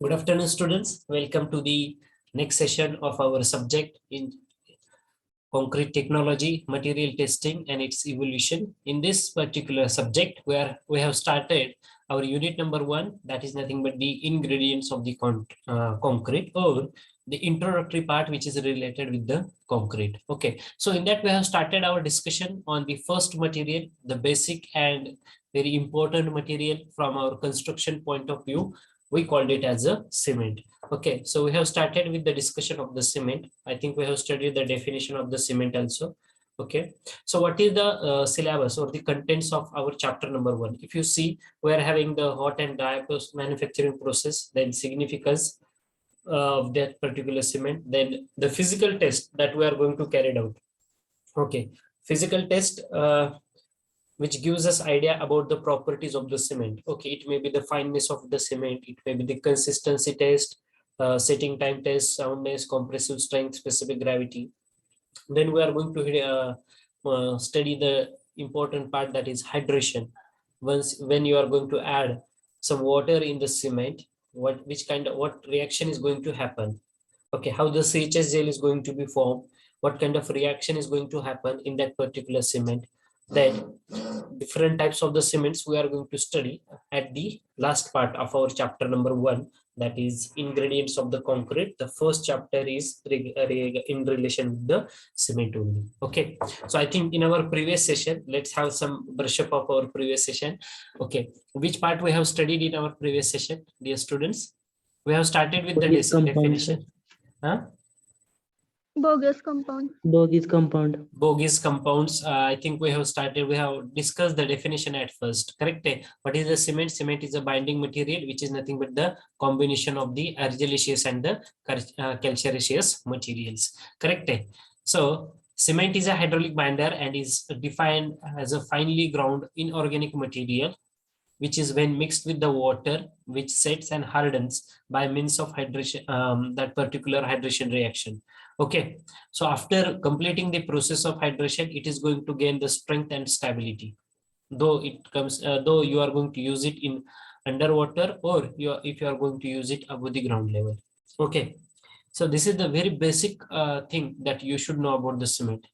Good afternoon, students. Welcome to the next session of our subject in concrete technology, material testing, and its evolution. In this particular subject, where we have started our unit number 1, that is nothing but the ingredients of the concrete, or the introductory part, which is related with the concrete. Okay, so in that we have started our discussion on the first material, the basic and very important material from our construction point of view. We called it as a cement. Okay, so we have started with the discussion of the cement. I think we have studied the definition of the cement also. Okay, so what is the syllabus or the contents of our chapter number 1? If you see, we are having the hot and dry manufacturing process, then significance of that particular cement, then the physical test that we are going to carry out. Okay, physical test which gives us idea about the properties of the cement. Okay, it may be the fineness of the cement, it may be the consistency test, setting time test, soundness, compressive strength, specific gravity. Then we are going to study the important part, that is hydration. When you are going to add some water in the cement, what reaction is going to happen? Okay, how the CHS gel is going to be formed, what kind of reaction is going to happen in that particular cement. Then different types of the cements we are going to study at the last part of our chapter number 1, that is ingredients of the concrete. The first chapter is in relation with the cement only. Okay, so I think in our previous session, let's have some brush up of our previous session. Okay, which part we have studied in our previous session, dear students? We have started with the Bogus compound, sir. definition. Huh? Bogus compound. Bogus compound. Bogus compounds. I think we have started. We have discussed the definition at first. Correct? What is the cement? Cement is a binding material, which is nothing but the combination of the argillaceous and the calcareous materials. Correct? So cement is a hydraulic binder and is defined as a finely ground inorganic material, which is when mixed with the water, which sets and hardens by means of hydration, that particular hydration reaction. Okay, so after completing the process of hydration, it is going to gain the strength and stability. Though you are going to use it in underwater, or if you are going to use it above the ground level. Okay, so this is the very basic thing that you should know about the cement.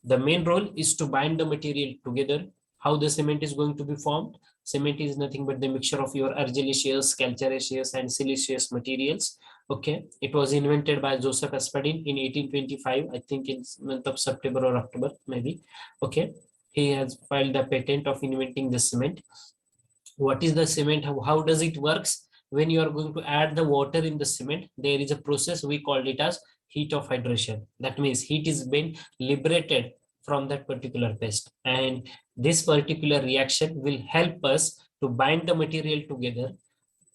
The main role is to bind the material together. How the cement is going to be formed? Cement is nothing but the mixture of your argillaceous, calcareous, and siliceous materials. Okay, it was invented by Joseph Espadin in 1825. I think in month of September or October, maybe. Okay, he has filed the patent of inventing the cement. What is the cement? How does it works? When you are going to add the water in the cement, there is a process we called it as heat of hydration. That means heat is being liberated from that particular paste, and this particular reaction will help us to bind the material together,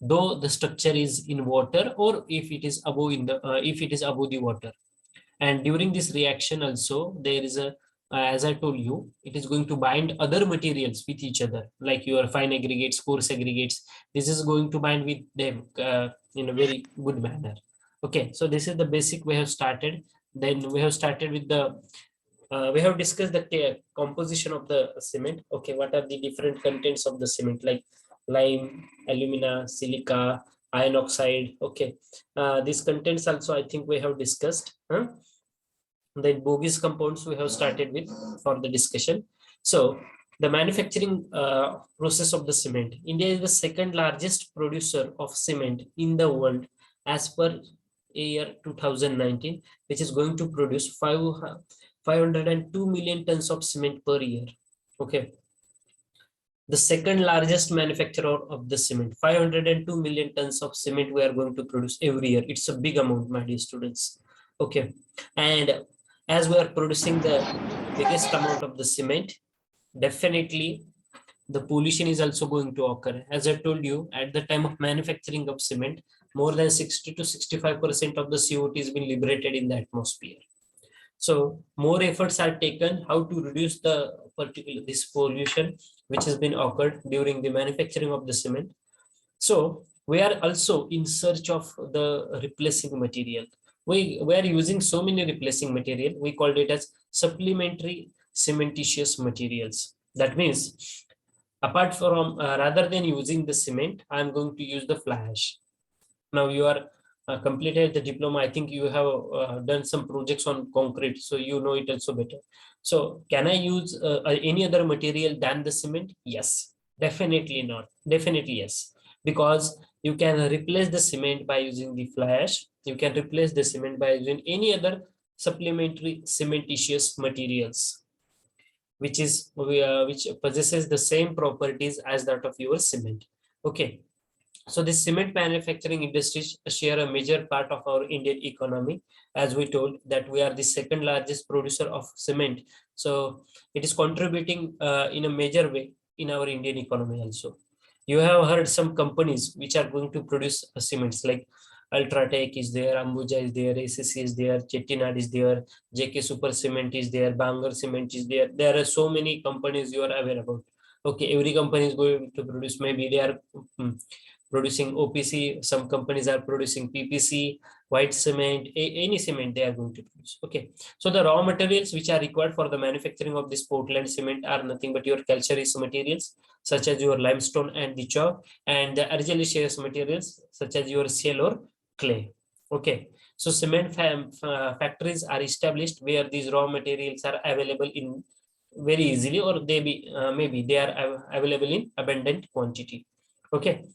though the structure is in water, or if it is above the water. And during this reaction also, there is a as I told you, it is going to bind other materials with each other, like your fine aggregates, coarse aggregates. This is going to bind with them in a very good manner. Okay, so this is the basic we have started. Then we have started with the we have discussed the composition of the cement. Okay, what are the different contents of the cement, like lime, alumina, silica, iron oxide. Okay, these contents also I think we have discussed. Then bogus compounds we have started with for the discussion. So the manufacturing process of the cement. India is the second largest producer of cement in the world as per year 2019, which is going to produce 502 million tons of cement per year. Okay, the second largest manufacturer of the cement, 502 million tons of cement we are going to produce every year. It's a big amount, my dear students. Okay, and as we are producing the biggest amount of the cement, definitely the pollution is also going to occur. As I told you, at the time of manufacturing of cement, more than 60 to 65% of the CO2 is being liberated in the atmosphere. So more efforts are taken how to reduce this pollution which has been occurred during the manufacturing of the cement. So we are also in search of the replacing material. We are using so many replacing material. We called it as supplementary cementitious materials. That means apart from rather than using the cement, I'm going to use the fly ash. Now you are completed the diploma. I think you have done some projects on concrete, so you know it also better. So can I use any other material than the cement? Yes, definitely not. Definitely yes, because you can replace the cement by using the fly ash. You can replace the cement by using any other supplementary cementitious materials, which possesses the same properties as that of your cement. Okay. So the cement manufacturing industries share a major part of our Indian economy. As we told that we are the second largest producer of cement. So it is contributing in a major way in our Indian economy also. You have heard some companies which are going to produce cements like Ultratech is there, Ambuja is there, ACC is there, Chettinad is there, JK Super Cement is there, Bangar Cement is there. There are so many companies you are aware about. Okay, every company is going to produce, maybe they are producing OPC, some companies are producing PPC, white cement, any cement they are going to produce. Okay, so the raw materials which are required for the manufacturing of this Portland cement are nothing but your calcareous materials such as your limestone and the chalk, and the argillaceous materials such as your shale or clay. Okay, so cement factories are established where these raw materials are available in very easily, or they be maybe they are available in abundant quantity. Okay,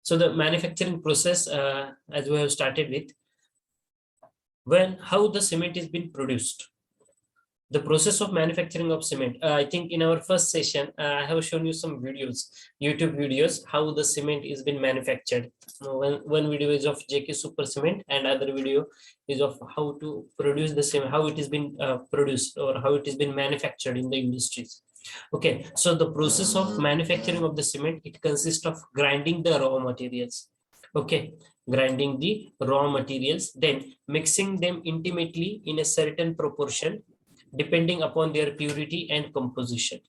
so the manufacturing process, as we have started with, how the cement is being produced. The process of manufacturing of cement. I think in our first session, I have shown you some videos, YouTube videos, how the cement is being manufactured. One video is of JK Super Cement, and other video is of how to produce the cement, how it is been produced, or how it is been manufactured in the industries. Okay, so the process of manufacturing of the cement, it consists of grinding the raw materials. Okay, grinding the raw materials, then mixing them intimately in a certain proportion depending upon their purity and composition.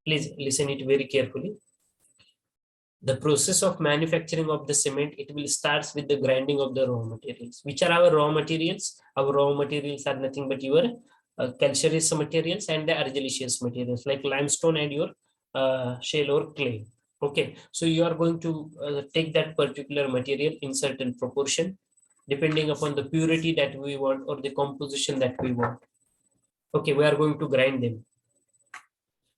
Please listen it very carefully. The process of manufacturing of the cement, it will start with the grinding of the raw materials. Which are our raw materials? Our raw materials are nothing but your calcareous materials and the argillaceous materials like limestone and your shale or clay. Okay, so you are going to take that particular material in certain proportion depending upon the purity that we want or the composition that we want. Okay, we are going to grind them.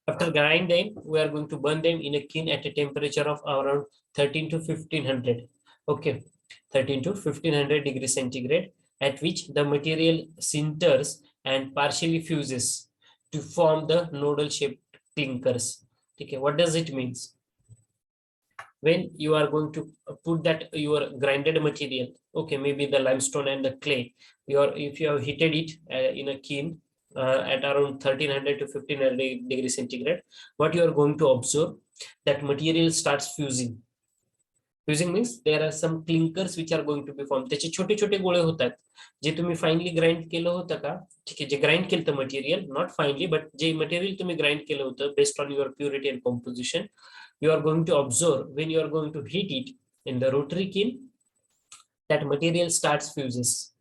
After grinding them, we are going to burn them in a kiln at a temperature of around 13 to 1500. Okay, 13 to 1500 degrees centigrade, at which the material sinters and partially fuses to form the nodal shaped clinkers. Okay, what does it mean? When you are going to put that your grinded material, okay, maybe the limestone and the clay, if you have heated it in a kiln, at around 1300 to 1500 degrees centigrade, what you are going to observe, that material starts fusing. Fusing means there are some clinkers which are going to be formed. त्याचे छोटे छोटे गोळे होतात जे तुम्ही finally grind केलं होतं का, ठीक आहे, जे ग्राइंड केलं material, not finally but J material तुम्ही ग्राइंड केलं होतं based on your purity and composition, you are going to observe when you are going to heat it in the rotary kiln, that material starts fuses.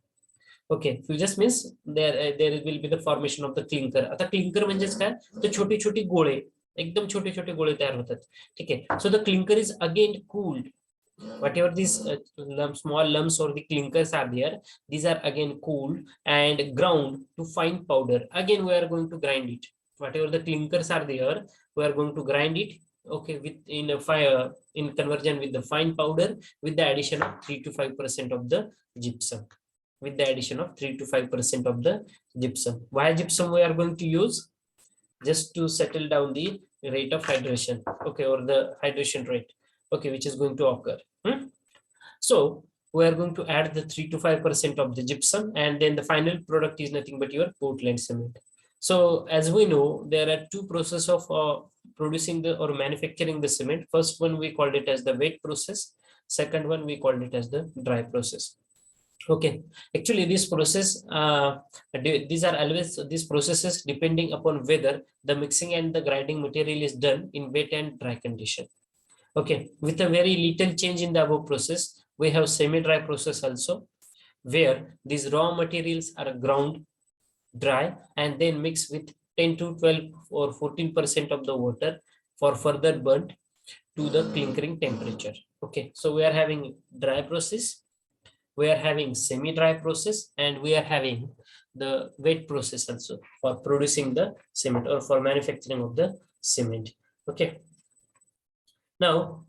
Okay, fuses means there will be the formation of the clinker. आता clinker म्हणजेच काय, तर छोटी छोटी गोळे, एकदम छोटे छोटे गोळे तयार होतात. ठीक आहे, so the clinker is again cooled. Whatever these small lumps or the clinkers are there, these are again cooled and ground to fine powder. Again we are going to grind it. Whatever the clinkers are there, we are going to grind it, okay, in conversion with the fine powder, with the addition of 3 to 5% of the gypsum. With the addition of 3 to 5% of the gypsum. Why gypsum we are going to use? Just to settle down the rate of hydration, okay, or the hydration rate, okay, which is going to occur. So we are going to add the 3 to 5% of the gypsum, and then the final product is nothing but your Portland cement. So as we know, there are two processes of producing the or manufacturing the cement. First one we called it as the wet process. Second one we called it as the dry process. Okay, actually this process, these processes depending upon whether the mixing and the grinding material is done in wet and dry condition. Okay, with a very little change in the above process, we have semi-dry process also, where these raw materials are ground dry and then mixed with 10 to 12 or 14% of the water for further burnt to the clinkering temperature. Okay, so we are having dry process, we are having semi-dry process, and we are having the wet process also for producing the cement or for manufacturing of the cement. Okay, now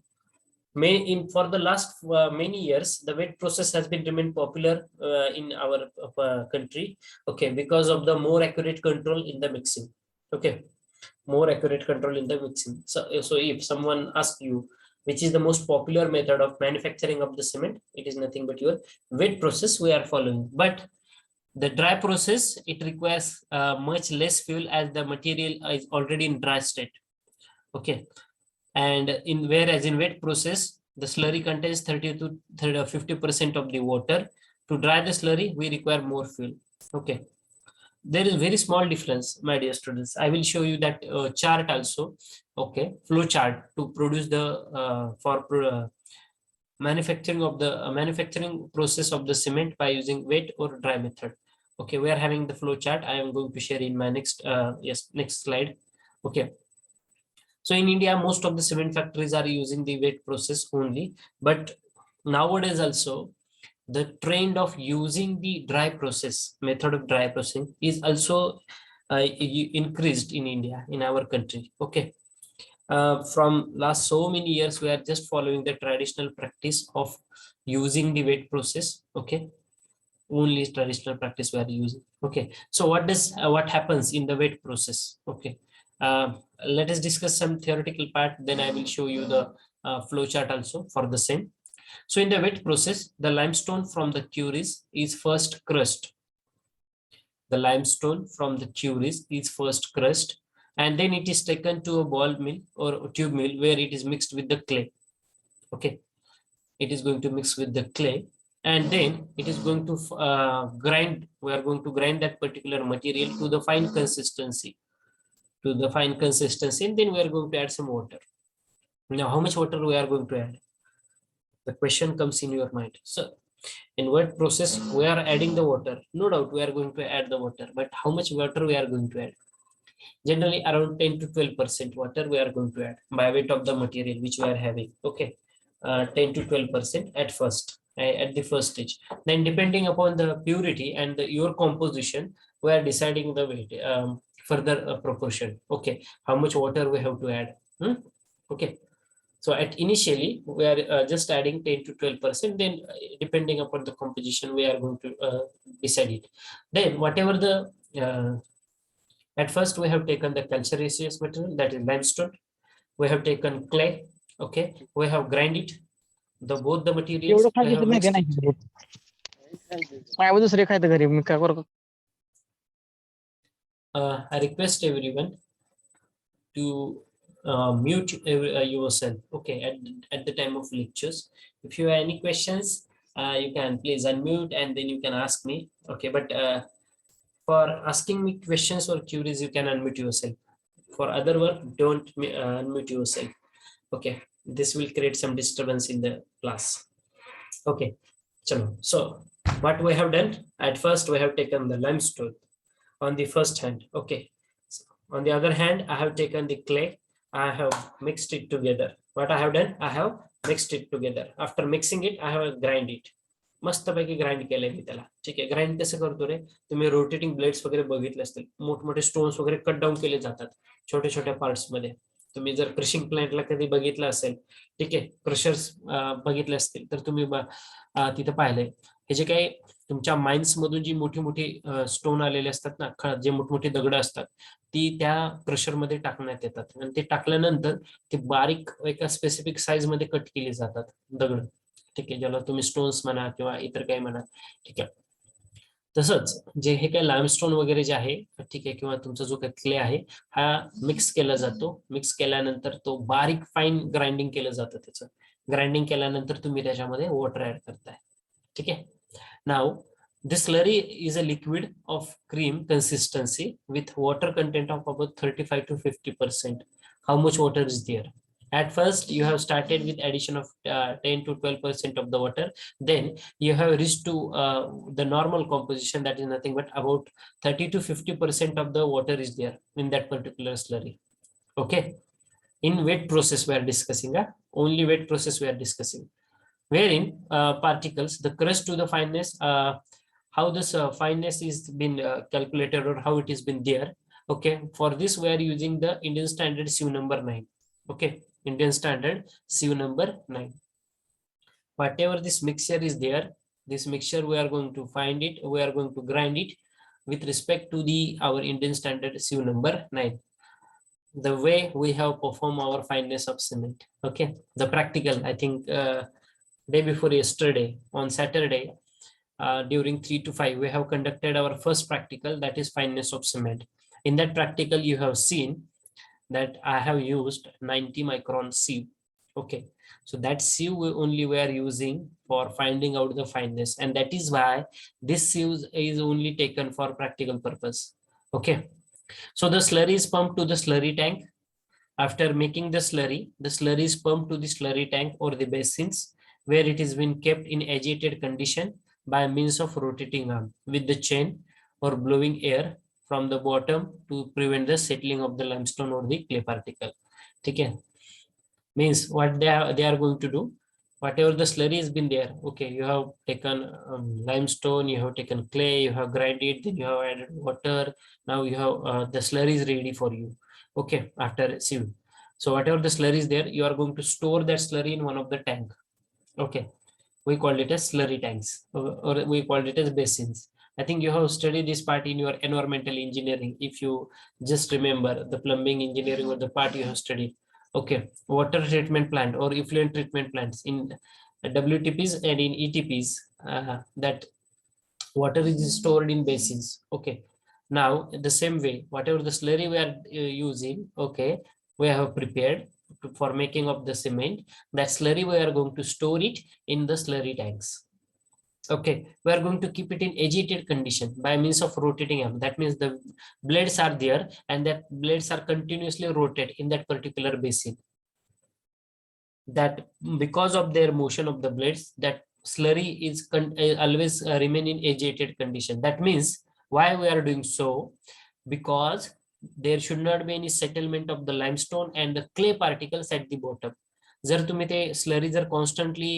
for the last many years, the wet process has been remained popular in our country. Okay, because of the more accurate control in the mixing. Okay, more accurate control in the mixing. So if someone asks you which is the most popular method of manufacturing of the cement, it is nothing but your wet process we are following. But the dry process, it requires much less fuel as the material is already in dry state. Okay, and whereas in wet process, the slurry contains 30 to 50% of the water. To dry the slurry, we require more fuel. Okay, there is very small difference, my dear students. I will show you that chart also. Okay, flow chart to produce the manufacturing of the manufacturing process of the cement by using wet or dry method. Okay, we are having the flow chart. I am going to share in my next next slide. Okay, so in India, most of the cement factories are using the wet process only, but nowadays also the trend of using the dry process method of dry processing is also increased in India, in our country. Okay, from last so many years, we are just following the traditional practice of using the wet process. Okay, only traditional practice we are using. Okay, so what happens in the wet process? Okay, let us discuss some theoretical part, then I will show you the flow chart also for the same. So in the wet process, the limestone from the quarries is first crushed. The limestone from the quarries is first crushed, and then it is taken to a ball mill or tube mill where it is mixed with the clay. Okay, it is going to mix with the clay, and then it is going to grind. We are going to grind that particular material to the fine consistency, and then we are going to add some water. Now, how much water we are going to add? The question comes in your mind. So in wet process, we are adding the water. No doubt we are going to add the water, but how much water we are going to add? Generally around 10 to 12% water we are going to add by weight of the material which we are having. Okay, 10 to 12% at first, at the first stage. Then depending upon the purity and your composition, we are deciding the weight, further proportion. Okay, how much water we have to add. Okay, so at initially we are just adding 10 to 12%. Then depending upon the composition, we are going to decide it. Then whatever the at first we have taken the calcareous material, that is limestone. We have taken clay. Okay, we have grind it. Both the materials. We have mixed it. I request everyone to mute yourself. Okay, at the time of lectures. If you have any questions, you can please unmute and then you can ask me. Okay, but for asking me questions or queries, you can unmute yourself. For other work, don't unmute yourself. Okay, this will create some disturbance in the class. Okay, so what we have done, at first we have taken the limestone on the first hand. Okay, on the other hand, I have taken the clay. I have mixed it together. What I have done, I have mixed it together. After mixing it, I have grind it. मस्तपैकी grind केलंय मी त्याला. ठीक आहे, grind कसं करतो रे, तुम्ही rotating blades वगैरे बघितले असतील, मोठमोठे स्टोन्स वगैरे कट डाऊन केले जातात छोट्या छोट्या पार्ट्स मध्ये. तुम्ही जर क्रशिंग प्लांटला कधी बघितलं असेल, ठीक आहे, क्रशर्स बघितले असतील तर तुम्ही तिथे पाहिलंय. हे जे काही तुमच्या माइन्स मधून जी मोठी मोठी स्टोन आलेले असतात ना, जे मोठमोठी दगड असतात, ती त्या क्रशर मध्ये टाकण्यात येतात आणि ते टाकल्यानंतर ते बारीक एका स्पेसिफिक साईज मध्ये कट केली जातात दगड. ठीक आहे, ज्याला तुम्ही स्टोन्स म्हणा किंवा इतर काही म्हणा. ठीक आहे, तसंच जे हे काही लाइमस्टोन वगैरे जे आहे, ठीक आहे, किंवा तुमचा जो काही क्ले आहे हा मिक्स केला जातो. मिक्स केल्यानंतर तो बारीक फाईन ग्राइंडिंग केलं जातं. त्याचं ग्राइंडिंग केल्यानंतर तुम्ही त्याच्यामध्ये वॉटर ऍड करताय. ठीक आहे, now this slurry is a liquid of cream consistency with water content of about 35 to 50%. How much water is there? At first, you have started with addition of 10 to 12% of the water. Then you have reached to the normal composition, that is nothing but about 30 to 50% of the water is there in that particular slurry. Okay. In wet process, we are discussing. Only wet process we are discussing. Wherein particles, the crust to the fineness, how this fineness is been calculated or how it has been there. Okay, for this we are using the Indian standard sieve number 9. Okay, Indian standard sieve number 9. Whatever this mixture is there, this mixture we are going to find it, we are going to grind it with respect to the our Indian standard sieve number 9. The way we have performed our fineness of cement. Okay, the practical, I think day before yesterday on Saturday, during 3 to 5, we have conducted our first practical, that is fineness of cement. In that practical, you have seen that I have used 90 micron sieve. Okay, so that sieve we are using for finding out the fineness, and that is why this sieve is only taken for practical purpose. Okay, so the slurry is pumped to the slurry tank. After making the slurry is pumped to the slurry tank or the basins, where it is been kept in agitated condition by means of rotating arm with the chain or blowing air from the bottom to prevent the settling of the limestone or the clay particle. Okay, means what they are going to do, whatever the slurry has been there. Okay, you have taken limestone, you have taken clay, you have grinded it, then you have added water. Now you have the slurry is ready for you. Okay, after sieve. So whatever the slurry is there, you are going to store that slurry in one of the tank. Okay, we call it as slurry tanks, or we call it as basins. I think you have studied this part in your environmental engineering. If you just remember the plumbing engineering or the part you have studied. Okay, water treatment plant or effluent treatment plants in WTPs and in ETPs, that water is stored in basins. Okay, now the same way, whatever the slurry we are using, okay, we have prepared for making of the cement. That slurry we are going to store it in the slurry tanks. Okay, we are going to keep it in agitated condition by means of rotating arm. That means the blades are there and that blades are continuously rotated in that particular basin. That because of their motion of the blades, that slurry is always remain in agitated condition. That means why we are doing so, because there should not be any settlement of the limestone and the clay particles at the bottom. जर तुम्ही ते slurry जर constantly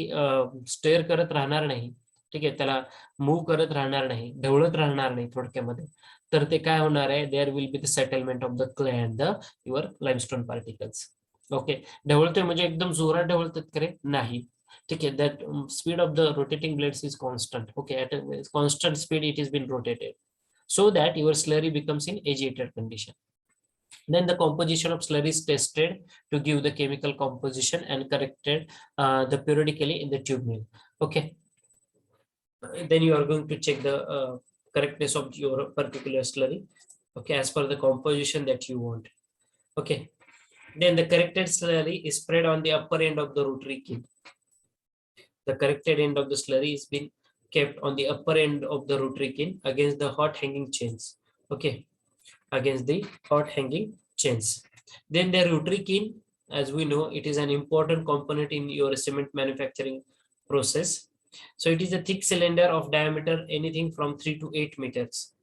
stair करत राहणार नाही, ठीक आहे, त्याला मूव्ह करत राहणार नाही, ढवळत राहणार नाही थोडक्यामध्ये, तर ते काय होणार आहे, there will be the settlement of the clay and the your limestone particles. Okay, ढवळतोय म्हणजे एकदम जोरात ढवळतात करे नाही, ठीक आहे, that speed of the rotating blades is constant. Okay, at a constant speed it is been rotated so that your slurry becomes in agitated condition. Then the composition of slurry is tested to give the chemical composition and corrected the periodically in the tube mill. Okay, then you are going to check the correctness of your particular slurry, okay, as per the composition that you want. Okay, then the corrected slurry is spread on the upper end of the rotary kiln. The corrected end of the slurry is being kept on the upper end of the rotary kiln against the hot hanging chains. Okay, against the hot hanging chains. Then the rotary kiln, as we know, it is an important component in your cement manufacturing process. So it is a thick cylinder of diameter anything from 3 to 8 meters.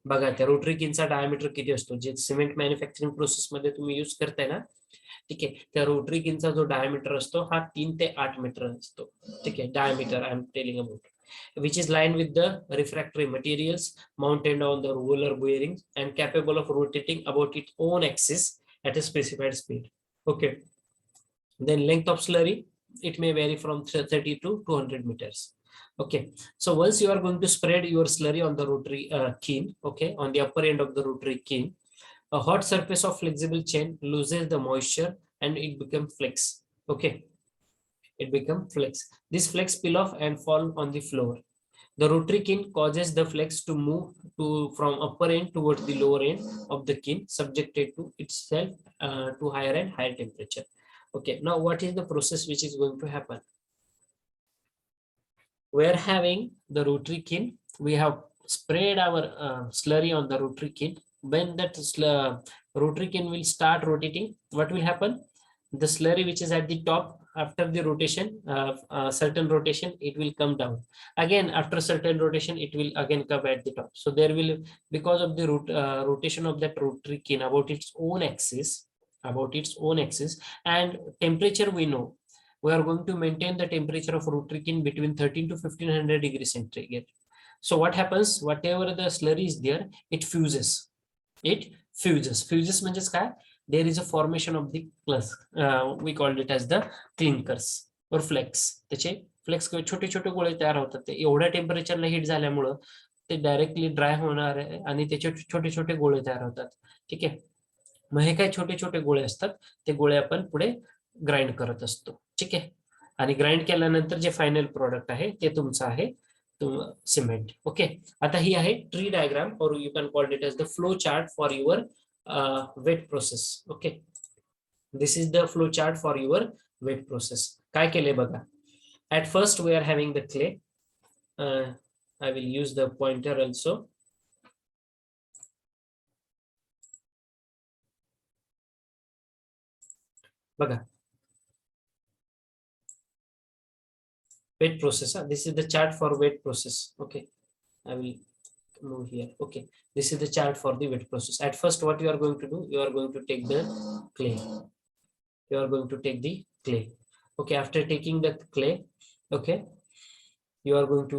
बघा त्या rotary किनचा diameter किती असतो, जे cement manufacturing process मध्ये तुम्ही use करताय ना, ठीक आहे, त्या रोटरी किनचा जो डायमीटर असतो हा 3 ते 8 मीटर असतो. ठीक आहे, diameter I am telling about, which is lined with the refractory materials mounted on the roller bearings and capable of rotating about its own axis at a specified speed. Okay, then length of slurry, it may vary from 30 to 200 meters. Okay, so once you are going to spread your slurry on the rotary kiln, okay, on the upper end of the rotary kiln, a hot surface of flexible chain loses the moisture and it becomes flex. Okay, it becomes flex. This flex peel off and fall on the floor. The rotary kiln causes the flex to move from upper end towards the lower end of the kiln, subjected to itself to higher and higher temperature. Okay, now what is the process which is going to happen? We are having the rotary kiln. We have sprayed our slurry on the rotary kiln. When that rotary kiln will start rotating, what will happen? The slurry which is at the top, after the rotation, certain rotation, it will come down. Again, after certain rotation, it will again come at the top. So there will, because of the rotation of that rotary kiln about its own axis, and temperature we know. we are going to maintain the temperature of rotary kiln between 13 to 1500 degrees centigrade. So what happens, whatever the slurry is there, it fuses. It fuses. Fuses means काय? There is a formation of the plus. We called it as the clinkers or flakes. त्याचे flex छोटे छोटे गोळे तयार होतात. ते एवढ्या टेम्परेचरला heat झाल्यामुळं ते डायरेक्टली ड्राय होणार आहे आणि त्याचे छोटे छोटे गोळे तयार होतात. ठीक आहे. मग हे काय छोटे छोटे गोळे असतात, ते गोळे आपण पुढे ग्राइंड करत असतो. ठीक आहे. आणि ग्राइंड केल्यानंतर जे फायनल प्रोडक्ट आहे ते तुमचं आहे सिमेंट. ओके. आता ही आहे tree diagram or you can call it as the flow chart for your wet process. Okay. This is the flow chart for your wet process. काय केले बघा. At first we are having the clay. I will use the pointer also. Baga. Wet process. This is the chart for wet process. Okay. I will move here. Okay. This is the chart for the wet process. At first what you are going to do, you are going to take the clay. You are going to take the clay. Okay. After taking the clay, okay, you are going to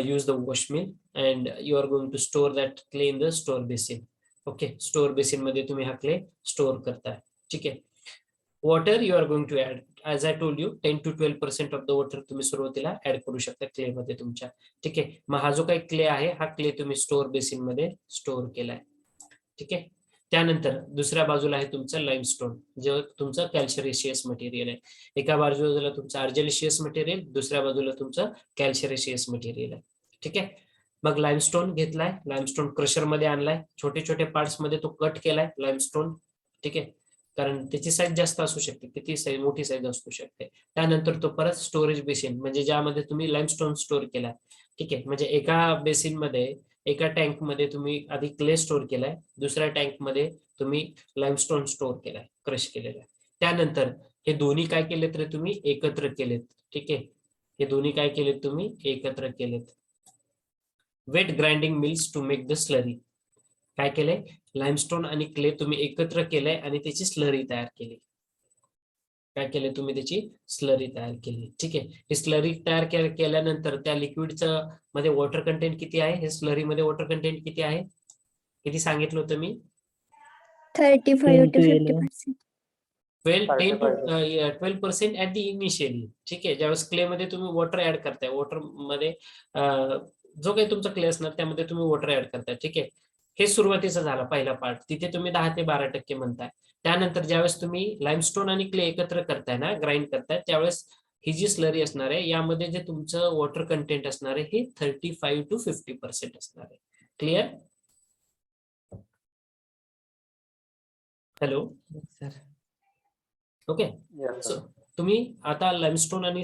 use the wash mill and you are going to store that clay in the store basin. Okay, store basin मध्ये तुम्ही हा clay store करताय. ठीक आहे. Water you are going to add, as I told you, 10 to 12% of the water तुम्ही सुरुवातीला add करू शकता clay मध्ये तुमच्या. ठीक आहे. मग हा जो काही clay आहे, हा clay तुम्ही store basin मध्ये store केलाय. ठीक आहे. त्यानंतर दुसऱ्या बाजूला आहे तुमचं लाइमस्टोन, जे तुमचं कॅल्शियरेशियस मटेरियल आहे. एका बाजूला तुमचं आर्जिलेशियस मटेरियल, दुसऱ्या बाजूला तुमचं कॅल्शियरेशियस मटेरियल आहे. ठीक आहे. मग लाइमस्टोन घेतलाय, लाइमस्टोन क्रशर मध्ये आणलाय, छोटे छोटे पार्ट्स मध्ये तो कट केलाय लाइमस्टोन. ठीक आहे. कारण त्याची साईज जास्त असू शकते, किती साईज मोठी साईज असू शकते. त्यानंतर तो परत स्टोरेज बेसिन, म्हणजे ज्यामध्ये तुम्ही लाइमस्टोन स्टोर केलाय. ठीक आहे. म्हणजे एका बेसिन मध्ये, एका टँक मध्ये तुम्ही आधी क्ले स्टोर केलाय, दुसऱ्या टँक मध्ये तुम्ही लाइमस्टोन स्टोर केलाय, क्रश केलेला आहे. त्यानंतर हे दोन्ही काय केले तर तुम्ही एकत्र केलेत. ठीक आहे. हे दोन्ही काय केलेत तुम्ही एकत्र केलेत. Wet grinding mills to make the slurry. काय केलंय, लाइमस्टोन आणि क्ले तुम्ही एकत्र केलंय आणि त्याची स्लरी तयार केली. काय केले तुम्ही, त्याची स्लरी तयार केली. ठीक आहे. ही स्लरी तयार केल्यानंतर त्या लिक्विडचं मध्ये वॉटर कंटेंट किती आहे, हे स्लरी मध्ये वॉटर कंटेंट किती आहे, किती सांगितलं होतं मी, 35 to 50%. 12% at the initially. ठीक आहे. ज्यावेळेस क्ले मध्ये तुम्ही वॉटर ऍड करताय, वॉटर मध्ये जो काही तुमचा क्ले असणार त्यामध्ये तुम्ही वॉटर ऍड करताय. ठीक आहे. हे सुरुवातीचा झाला पहिला पार्ट, तिथे तुम्ही 10 ते 12% म्हणताय. त्यानंतर ज्यावेळेस तुम्ही लाइमस्टोन आणि क्ले एकत्र करताय ना, ग्राइंड करताय, त्यावेळेस ही जी स्लरी असणार आहे, यामध्ये जे तुमचं वॉटर कंटेंट असणार आहे, हे 35 to 50% असणार आहे. क्लिअर? हॅलो. ओके. सो तुम्ही आता लाइमस्टोन आणि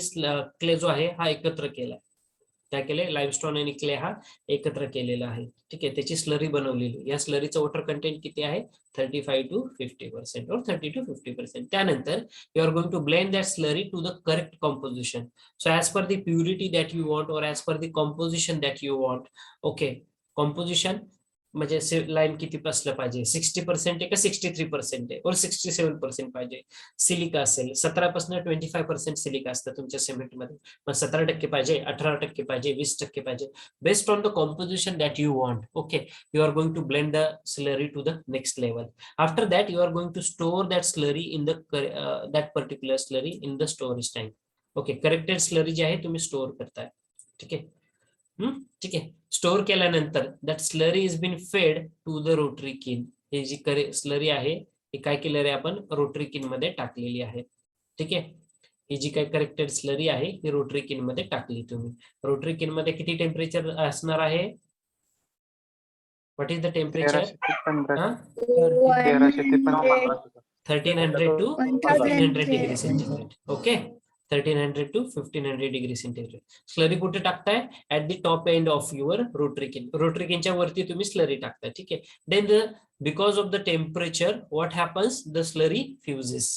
क्ले जो आहे हा एकत्र केलाय. काय केले, लाइमस्टोन आणि क्ले हा एकत्र केलेला आहे. ठीक आहे. त्याची स्लरी बनवलेली. या स्लरीचं वॉटर कंटेंट किती आहे, 35 to 50% or 30 to 50%. त्यानंतर you are going to blend that slurry to the correct composition. So as per the purity that you want or as per the composition that you want. Okay. Composition म्हणजे lime किती असलं पाहिजे, 60% आहे का 63% आहे और 67% पाहिजे. सिलिका असेल 17% 25% सिलिका असतं तुमच्या सिमेंटमध्ये. मग 17% पाहिजे, 18% पाहिजे, 20% पाहिजे, based on the composition that you want. Okay. You are going to blend the slurry to the next level. After that you are going to store that slurry in the that particular slurry in the storage tank. Okay. Corrected slurry जी आहे तुम्ही store करताय. ठीक आहे. ठीक आहे. Store केल्यानंतर that slurry is been fed to the rotary kiln. हे जी स्लरी आहे ही काय केलेली आहे, आपण रोटरी किन मध्ये टाकलेली आहे. ठीक आहे. ही जी काही करेक्टेड स्लरी आहे ही रोटरी किन मध्ये टाकली तुम्ही. रोटरी किन मध्ये किती टेम्परेचर असणार आहे, what is the temperature, 1300 to 1500 degree centigrade. Okay. 1300 to 1500 degree centigrade. Slurry कुठे टाकताय, at the top end of your rotary kiln. Rotary किनच्या वरती तुम्ही स्लरी टाकताय. ठीक आहे. Then because of the temperature what happens, the slurry fuses.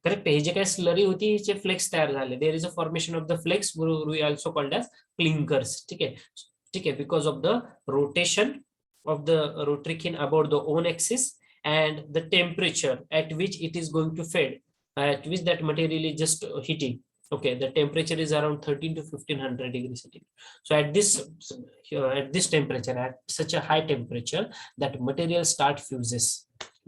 Correct. हे जे काही स्लरी होती हिचे फ्लेक्स तयार झाले. There is a formation of the flakes, we also called as clinkers. ठीक आहे. ठीक आहे. Because of the rotation of the rotary kiln about the own axis and the temperature at which it is going to fade, at which that material is just heating. Okay, the temperature is around 13 to 1500 degrees centigrade. So at this temperature, at such a high temperature, that material start fuses.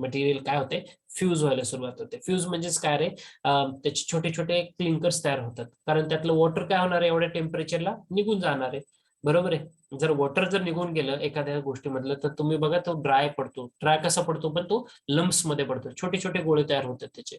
Material काय होते, fuse व्हायला सुरुवात होते. Fuse म्हणजेच काय रे, त्याचे छोटे छोटे क्लिंकर्स तयार होतात, कारण त्यातलं वॉटर काय होणार आहे, एवढ्या टेम्परेचरला निघून जाणार आहे. बरोबर आहे. जर वॉटर जर निघून गेलं एखाद्या गोष्टीमधलं, तर तुम्ही बघा तो ड्राय पडतो. ड्राय कसा पडतो, पण तो लम्प्स मध्ये पडतो, छोटे छोटे गोळे तयार होतात त्याचे.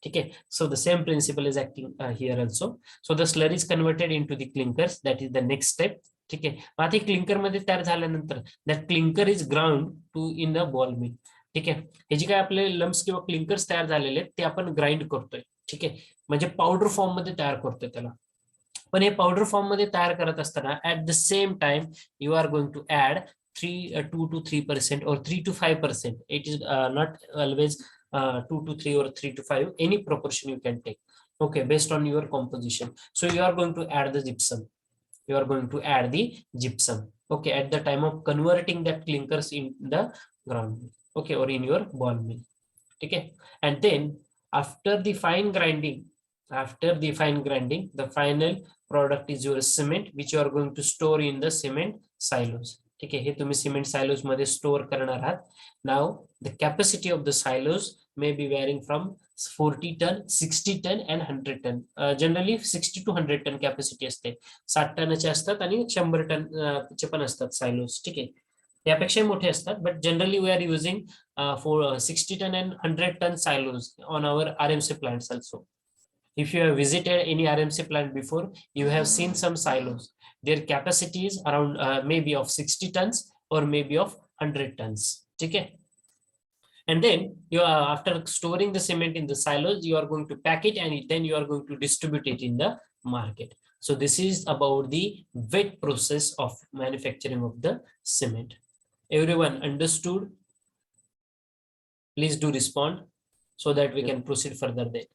ठीक आहे. So the same principle is acting here also. So the slurry is converted into the clinkers, that is the next step. ठीक आहे. आता क्लिंकर मध्ये तयार झाल्यानंतर that clinker is ground to in the ball mill. ठीक आहे. हे जे काय आपले लम्प्स किंवा क्लिंकर्स तयार झालेले आहेत ते आपण ग्राइंड करतोय. ठीक आहे. म्हणजे पावडर फॉर्म मध्ये तयार करतोय त्याला. पण हे पावडर फॉर्म मध्ये तयार करत असताना at the same time you are going to add 2 to 3% or 3 to 5%. It is not always 2 to 3 or 3 to 5, any proportion you can take. Okay, based on your composition. So you are going to add the gypsum. You are going to add the gypsum. Okay, at the time of converting that clinkers in the ground mill. Okay, or in your ball mill. Okay, and then after the fine grinding, the final product is your cement, which you are going to store in the cement silos. ठीक आहे. हे तुम्ही cement सायलोज मध्ये store करणार आहात. Now the capacity of the silos may be varying from 40 ton, 60 ton and 100 ton. Generally 60 to 100 ton capacity असते. 60 टनाचे असतात आणि 100 ton चे पण असतात सायलोज. ठीक आहे. यापेक्षा मोठे असतात, but generally we are using for 60 ton and 100 ton silos on our RMC plants also. If you have visited any RMC plant before, you have seen some silos. Their capacity is around maybe of 60 tons or maybe of 100 tons. Okay. And then you are, after storing the cement in the silos, you are going to pack it and then you are going to distribute it in the market. So this is about the wet process of manufacturing of the cement. Everyone understood? Please do respond so that we can proceed further there.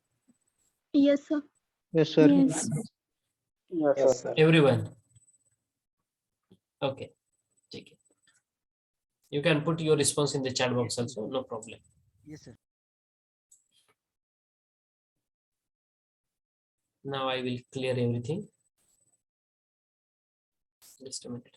Yes, sir. Yes, sir. Yes. Yes, sir. Everyone. Okay. Take it. You can put your response in the chat box also, no problem. Yes, sir. Now I will clear everything. Just a minute.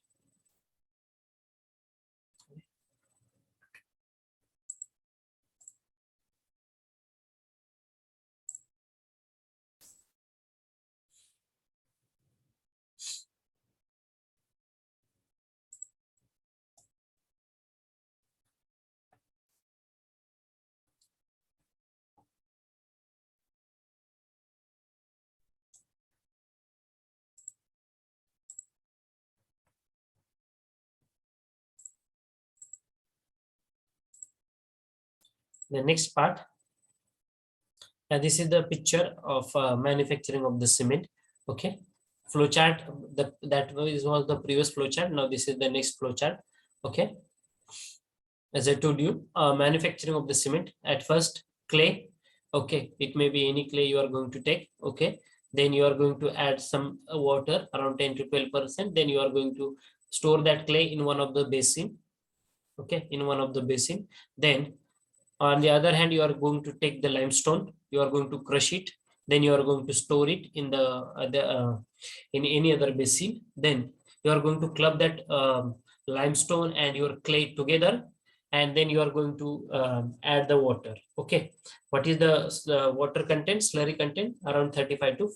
The next part, this is the picture of manufacturing of the cement. Okay, flowchart. That was the previous flowchart. Now this is the next flowchart. Okay, as I told you, manufacturing of the cement. At first, clay. Okay, it may be any clay you are going to take. Okay, then you are going to add some water around 10 to 12%. Then you are going to store that clay in one of the basin. Okay, in one of the basin. Then on the other hand, you are going to take the limestone, you are going to crush it, then you are going to store it in in any other basin. Then you are going to club that limestone and your clay together, and then you are going to add the water. Okay, what is the water content, slurry content? Around 35 to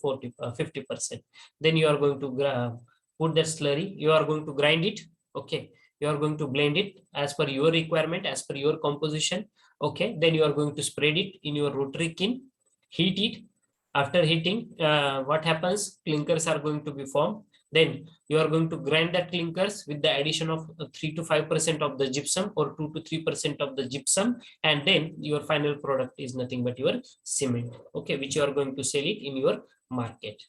50%. Then you are going to put that slurry, you are going to grind it. Okay, you are going to blend it as per your requirement, as per your composition. Okay, then you are going to spread it in your rotary kiln, heat it. After heating, what happens? Clinkers are going to be formed. Then you are going to grind that clinkers with the addition of 3 to 5% of the gypsum or 2 to 3% of the gypsum, and then your final product is nothing but your cement. Okay, which you are going to sell it in your market.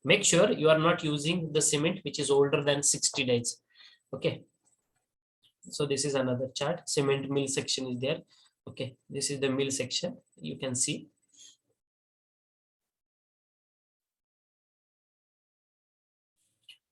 Make sure you are not using the cement which is older than 60 days. Okay. So this is another chart. Cement mill section is there. Okay, this is the mill section. You can see.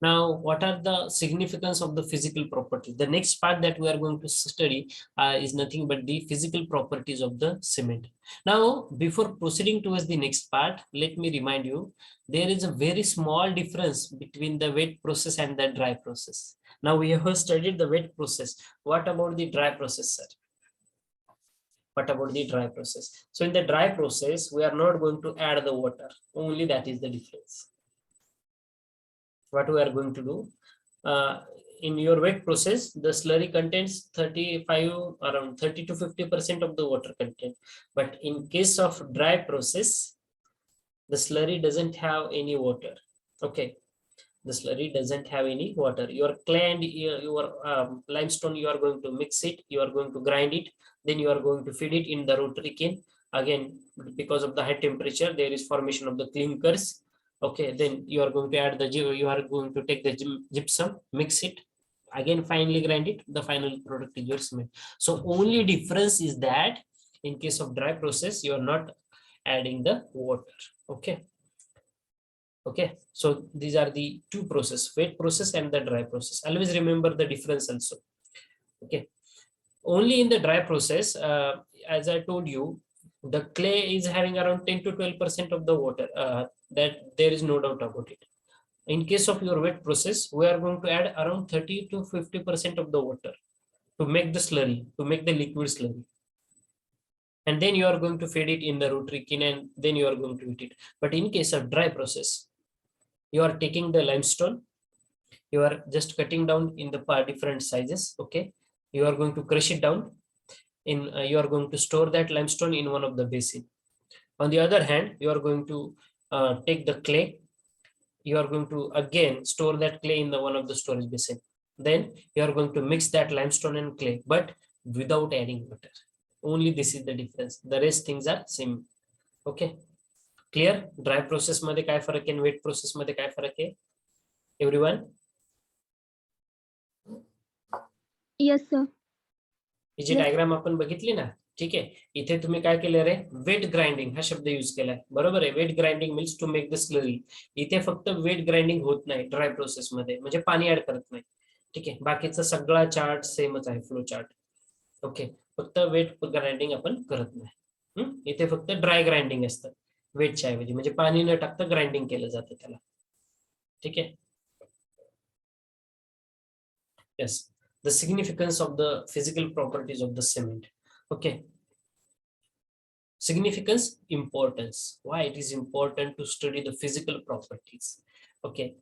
Now, what are the significance of the physical properties? The next part that we are going to study is nothing but the physical properties of the cement. Now, before proceeding towards the next part, let me remind you, there is a very small difference between the wet process and the dry process. Now, we have studied the wet process. What about the dry process, sir? What about the dry process? So in the dry process, we are not going to add the water. Only that is the difference. What we are going to do, in your wet process, the slurry contains 35, around 30 to 50% of the water content. But in case of dry process, the slurry doesn't have any water. Okay. The slurry doesn't have any water. Your clay and your limestone, you are going to mix it, you are going to grind it, then you are going to feed it in the rotary kiln. Again, because of the high temperature, there is formation of the clinkers. Okay, then you are going to add you are going to take the gypsum, mix it, again finally grind it. The final product is your cement. So only difference is that in case of dry process, you are not adding the water. Okay. Okay, so these are the two processes, wet process and the dry process. Always remember the difference also. Okay, only in the dry process, as I told you, the clay is having around 10 to 12% of the water. That there is no doubt about it. In case of your wet process, we are going to add around 30 to 50% of the water to make the slurry, to make the liquid slurry. And then you are going to feed it in the rotary kiln, and then you are going to eat it. But in case of dry process, you are taking the limestone, you are just cutting down in the different sizes. Okay, you are going to crush it down in, you are going to store that limestone in one of the basin. On the other hand, you are going to take the clay, you are going to again store that clay in the one of the storage basin. Then you are going to mix that limestone and clay, but without adding water. Only this is the difference. The rest things are same. Okay, clear? Dry process मध्ये काय फरक आहे, weight process मध्ये काय फरक आहे? Everyone? Yes, sir. ही जी Yes. Diagram आपण बघितली ना, ठीक आहे. इथे तुम्ही काय केलं रे, वेट ग्राइंडिंग हा शब्द यूज केलाय, बरोबर आहे. Wet grinding means to make the slurry. इथे फक्त वेट ग्राइंडिंग होत नाही ड्राय प्रोसेस मध्ये, म्हणजे पाणी ऍड करत नाही. ठीक आहे, बाकीचा सगळा चार्ट सेमच आहे, फ्लो चार्ट. ओके, फक्त वेट ग्राइंडिंग आपण करत नाही. इथे फक्त ड्राय ग्राइंडिंग असतं वेटच्या ऐवजी, म्हणजे पाणी न टाकता ग्राइंडिंग केलं जातं त्याला. ठीक आहे. Yes, the significance of the physical properties of the cement. Okay, significance, importance. Why it is important to study the physical properties? Okay,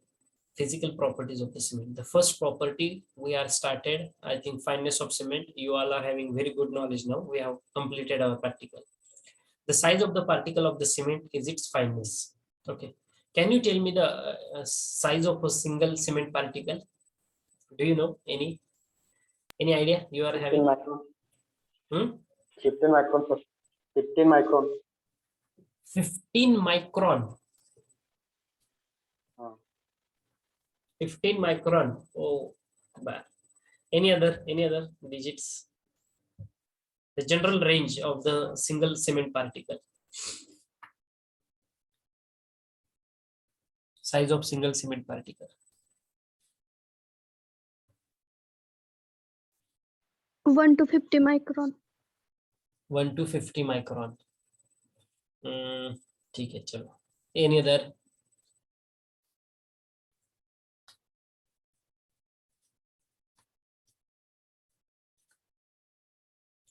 physical properties of the cement. The first property we are started, I think, fineness of cement. You all are having very good knowledge now. We have completed our practical. The size of the particle of the cement is its fineness. Okay, can you tell me the size of a single cement particle? Do you know any idea you are 15 having? micron. Hmm? 15 micron, sir. 15 micron. 15 micron. Ah. 15 micron. Oh, bad. Any other digits? The general range of the single cement particle. Size of single cement particle. 1 to 50 micron. 1 to 50 micron. ठीक है, चलो. Any other?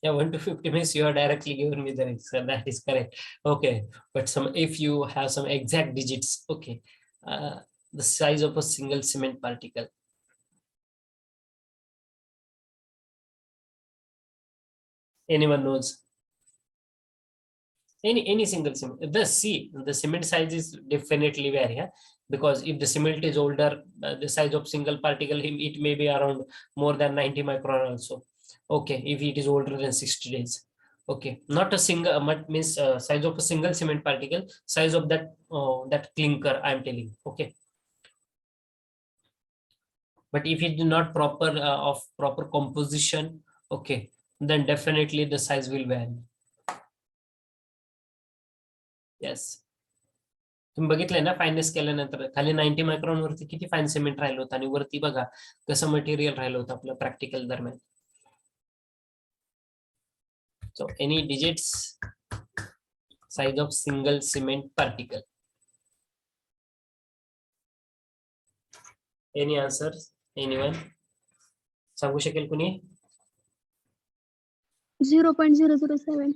Yeah, 1 to 50 means you are directly given me the answer. That is correct. Okay, but if you have some exact digits, okay. The size of a single cement particle. Anyone knows? Any single cement. The cement size is definitely vary, yeah? Because if the cement is older, the size of single particle, it may be around more than 90 micron also. Okay, if it is older than 60 days. Okay, not a single, means size of a single cement particle, size of that clinker I am telling. Okay, but if it is not proper of proper composition, okay, then definitely the size will vary. Yes. तुम्ही बघितलंय ना finance केल्यानंतर खाली 90 micron वरती किती fine cement राहिलं होतं आणि वरती बघा कसं मटेरियल राहिलं होतं आपलं प्रॅक्टिकल दरम्यान. So any digits size of single cement particle? Any answers? Anyone? सांगू शकेल कुणी? 0.007.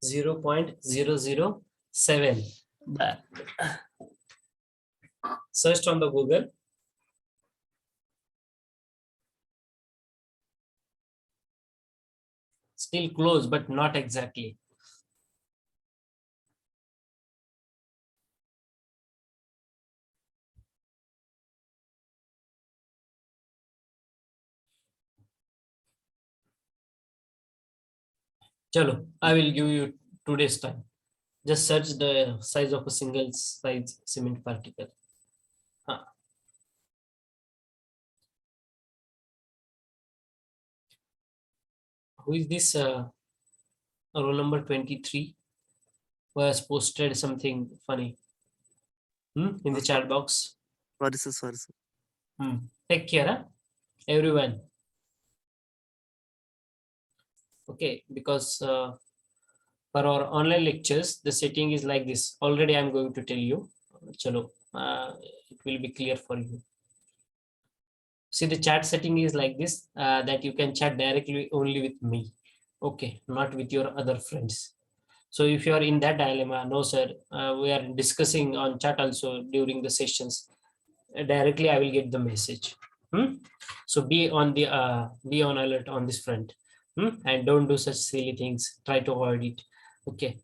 0.007. Searched on the Google. Still close, but not exactly. Chalo, I will give you 2 days time. Just search the size of a single size cement particle. Who is this roll number 23 who has posted something funny in the chat box? Sorry, sir. Take care, huh? Everyone. Okay, because for our online lectures, the setting is like this. Already I'm going to tell you. Chalo, it will be clear for you. See, the chat setting is like this, that you can chat directly only with me. Okay, not with your other friends. So if you are in that dilemma, no sir, we are discussing on chat also during the sessions. Directly I will get the message. So be on alert on this front. And don't do such silly things. Try to avoid it. Okay.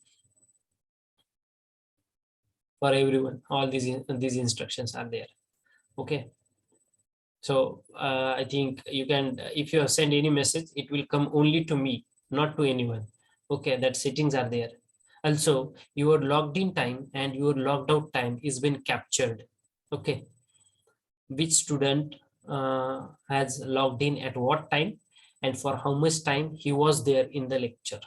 For everyone, all these instructions are there. Okay. So I think you can, if you send any message, it will come only to me, not to anyone. Okay, that settings are there. Also, your logged in time and your logged out time is been captured. Okay, which student has logged in at what time and for how much time he was there in the lecture.